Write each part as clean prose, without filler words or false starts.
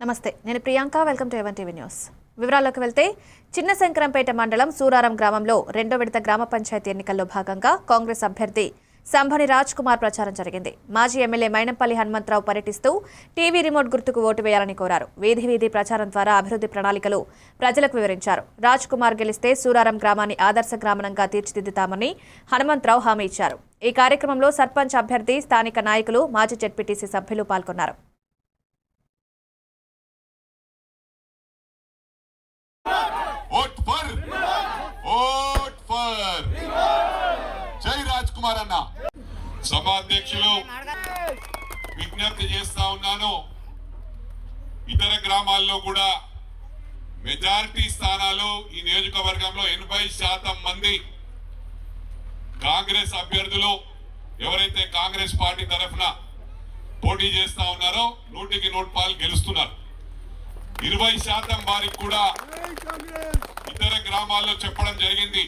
నమస్తే, నేను Priyanka. Welcome to ఎవన్ టీవీ న్యూస్. వివరాల్లోకి వెళ్తే చిన్న శంకరంపేట మండలం సూరారం గ్రామంలో రెండో విడత గ్రామ పంచాయతీ ఎన్నికల్లో భాగంగా కాంగ్రెస్ అభ్యర్థి సంభని రాజ్ కుమార్ ప్రచారం జరిగింది. మాజీ ఎమ్మెల్యే మైనంపల్లి హనుమంతరావు పర్యటిస్తూ టీవీ రిమోట్ గుర్తుకు ఓటు వేయాలని కోరారు. వీధి వీధి ప్రచారం ద్వారా అభివృద్ధి ప్రణాళికలు ప్రజలకు వివరించారు. రాజ్ కుమార్ గెలిస్తే సూరారం గ్రామాన్ని ఆదర్శ గ్రామంగా తీర్చిదిద్దుతామని హనుమంతరావు హామీ ఇచ్చారు. ఈ కార్యక్రమంలో సర్పంచ్ అభ్యర్థి, స్థానిక నాయకులు, మాజీ జెడ్పీటీసీ సభ్యులు పాల్గొన్నారు. జై రాజ్ కుమార్ అన్న. సభాధ్యక్షులు విజ్ఞప్తి చేస్తా ఉన్నాను, ఇతర గ్రామాల్లో కూడా మెజారిటీ స్థానాలు ఈ నియోజకవర్గంలో 80% మంది కాంగ్రెస్ అభ్యర్థులు ఎవరైతే కాంగ్రెస్ పార్టీ తరఫున పోటీ చేస్తా ఉన్నారో 100కి 100 గెలుస్తున్నారు. 20% వారికి కూడా ఇతర గ్రామాల్లో చెప్పడం జరిగింది.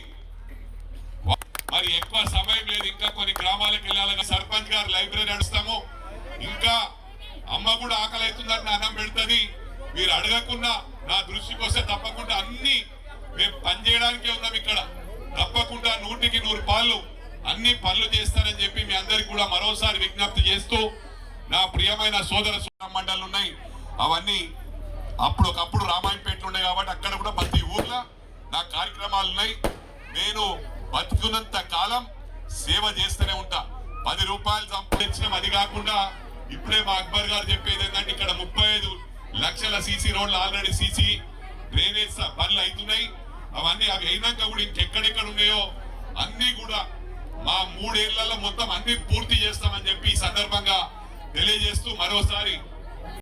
మరి ఎక్కువ సమయం లేదు, ఇంకా కొన్ని గ్రామాలకు వెళ్ళాలని సర్పంచ్ గారు లైబ్రరీ నడుస్తాము. ఇంకా అమ్మ కూడా ఆకలి అవుతుందని అన్నం పెడుతుంది. మీరు అడగకుండా నా దృష్టికి వస్తే తప్పకుండా అన్ని మేము పనిచేయడానికే ఉన్నాం. ఇక్కడ తప్పకుండా 100కి 100 అన్ని పనులు చేస్తారని చెప్పి మీ అందరికి కూడా మరోసారి విజ్ఞప్తి చేస్తూ, నా ప్రియమైన సోదర మండళ్ళు ఉన్నాయి, అవన్నీ అప్పుడొకప్పుడు రామాయణపేటలు ఉన్నాయి కాబట్టి అక్కడ కూడా ప్రతి ఊర్లో నా కార్యక్రమాలు ఉన్నాయి. నేను బతుకున్నంత కాలం సేవ చేస్తూనే ఉంటా. 10 రూపాయలు సంపాదించడం అది కాకుండా ఇప్పుడే మా అక్బర్ గారు చెప్పేది ఏంటంటే ఇక్కడ 35 లక్షల సీసీ రోడ్లు ఆల్రెడీ సీసీ డ్రైనేజ్ పనులు అవుతున్నాయి. అవన్నీ అవి అయినాక కూడా ఇంకెక్కడెక్కడ ఉన్నాయో అన్ని కూడా మా 3 ఏళ్లలో మొత్తం అన్ని పూర్తి చేస్తామని చెప్పి ఈ సందర్భంగా తెలియజేస్తూ మరోసారి